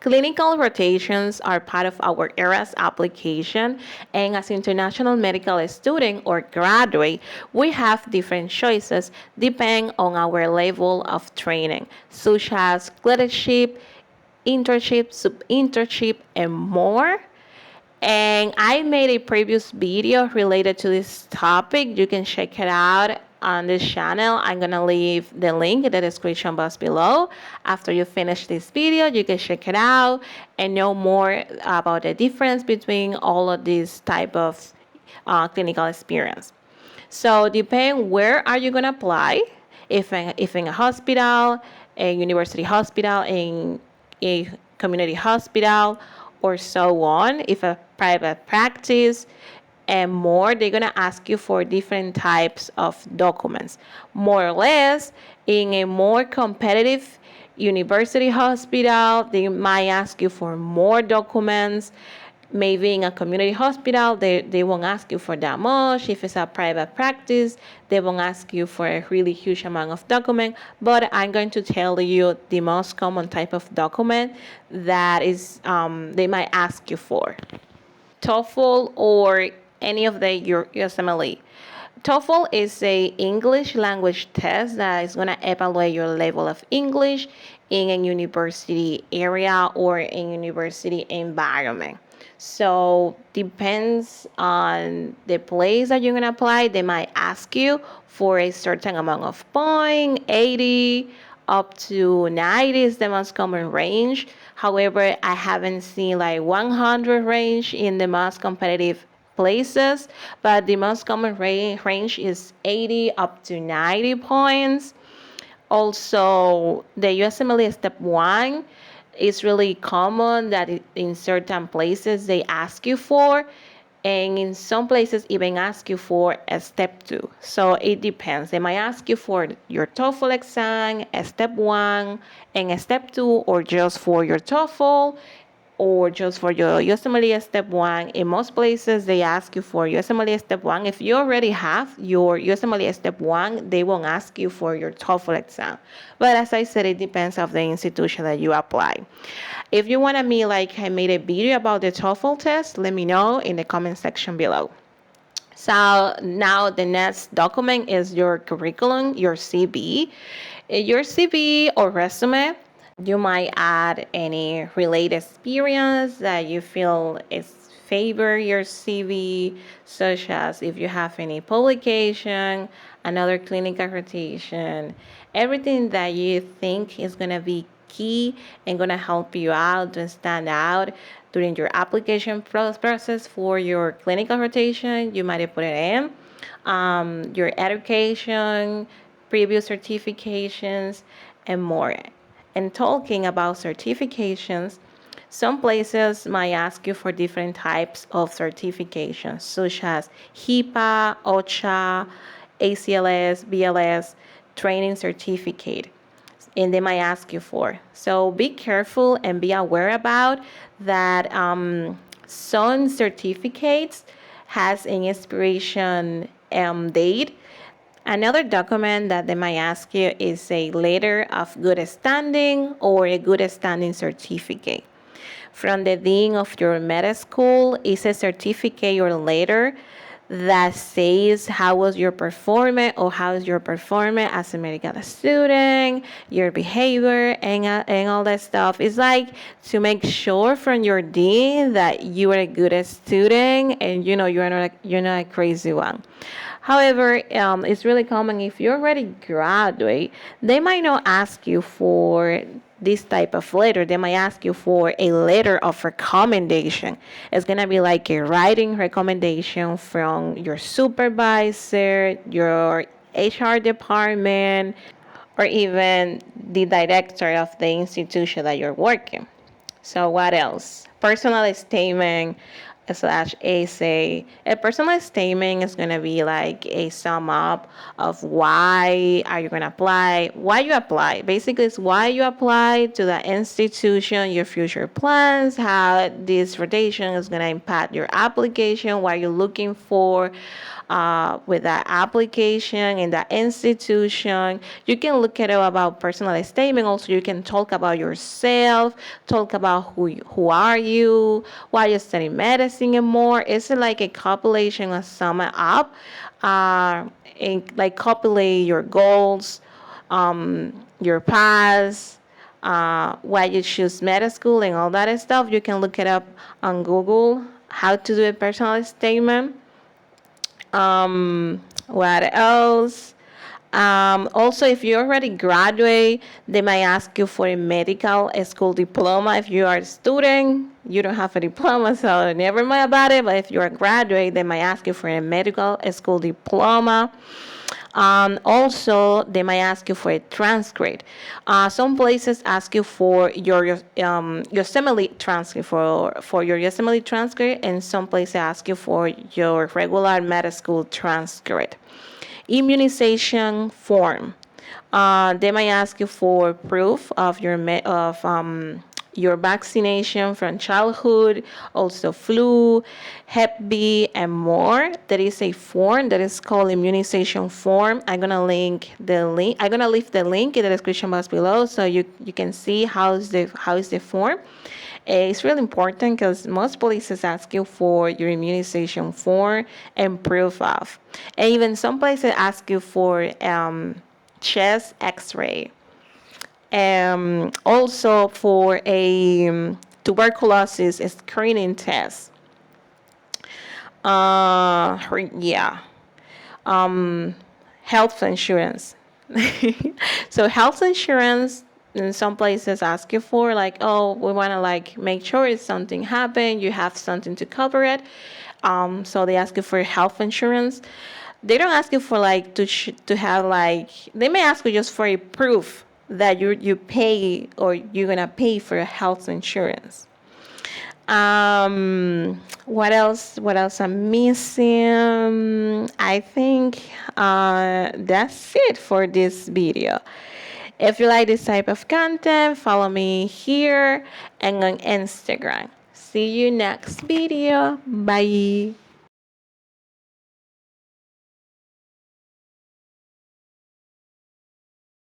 Clinical rotations are part of our ERAS application, and as international medical student or graduate, we have different choices depending on our level of training, such as clerkship, internship, sub-internship, and more. And I made a previous video related to this topic. You can check it out on this channel. I'm gonna leave the link in the description box below. After you finish this video, you can check it out and know more about the difference between all of these type of clinical experience. So depending where are you gonna apply, if in a hospital, a university hospital, in a community hospital, or so on, if a private practice, and more, they're gonna ask you for different types of documents. More or less, in a more competitive university hospital, they might ask you for more documents. Maybe in a community hospital, they won't ask you for that much. If it's a private practice, they won't ask you for a really huge amount of document. But I'm going to tell you the most common type of document that is they might ask you for. TOEFL or any of the USMLE. TOEFL is a English language test that is going to evaluate your level of English in a university area or in university environment. So depends on the place that you're going to apply. They might ask you for a certain amount of point, 80 up to 90 is the most common range. However, I haven't seen like 100 range in the most competitive places, but the most common range is 80 up to 90 points. Also, the USMLE Step 1 is really common that in certain places they ask you for, and in some places even ask you for a Step 2. So it depends. They might ask you for your TOEFL exam, a Step 1, and a Step 2, or just for your TOEFL, or just for your USMLE Step 1. In most places, they ask you for USMLE Step 1. If you already have your USMLE Step 1, they won't ask you for your TOEFL exam. But as I said, it depends on the institution that you apply. If you want me, like I made a video about the TOEFL test, let me know in the comment section below. So now the next document is your curriculum, your CV. Your CV or resume, you might add any related experience that you feel is favor your CV, such as if you have any publication, another clinical rotation, everything that you think is going to be key and going to help you out to stand out during your application process for your clinical rotation. You might put it in your education, previous certifications, and more. And talking about certifications, some places might ask you for different types of certifications, such as HIPAA, OSHA, ACLS, BLS, training certificate, and they might ask you for. So be careful and be aware about that. Some certificates has an expiration date. Another document that they might ask you is a letter of good standing or a good standing certificate. From the dean of your med school is a certificate or letter that says how was your performance or how is your performance as a medical student, your behavior, and all that stuff. It's like to make sure from your dean that you are a good student and you're not a crazy one. However, it's really common if you already graduate, they might not ask you for this type of letter. They might ask you for a letter of recommendation. It's going to be like a writing recommendation from your supervisor, your HR department, or even the director of the institution that you're working. So what else? Personal statement slash essay. A personal statement is going to be like a sum up of why are you going to apply, why you apply. Basically, it's why you apply to the institution, your future plans, how this rotation is going to impact your application, what you're looking for, with that application in that institution. You can look at it about personal statement. Also, you can talk about yourself, talk about who are you, why you study medicine, and more. It's like a compilation of sum it up, and like compilate your goals, your past, why you choose med school and all that stuff. You can look it up on Google, how to do a personal statement. What else? Also, if you already graduate, they might ask you for a medical school diploma. If you are a student, you don't have a diploma, so never mind about it. But if you're a graduate, they might ask you for a medical school diploma. Also, they might ask you for a transcript. Some places ask you for your USMLE transcript for your USMLE transcript, and some places ask you for your regular med school transcript. Immunization form. They might ask you for proof of your vaccination from childhood, also flu, Hep B, and more. There is a form that is called immunization form. I'm gonna leave the link in the description box below so you can see how is the form. It's really important because most places ask you for your immunization form and proof of. And even some places ask you for chest x-ray. Also for a tuberculosis screening test. Yeah. Health insurance. So health insurance in some places ask you for like, oh, we want to like make sure if something happened, you have something to cover it. So they ask you for health insurance. They don't ask you for like to have like, they may ask you just for a proof that you pay or you're gonna pay for health insurance. What else? What else I'm missing? I think that's it for this video. If you like this type of content, follow me here and on Instagram. See you next video. Bye.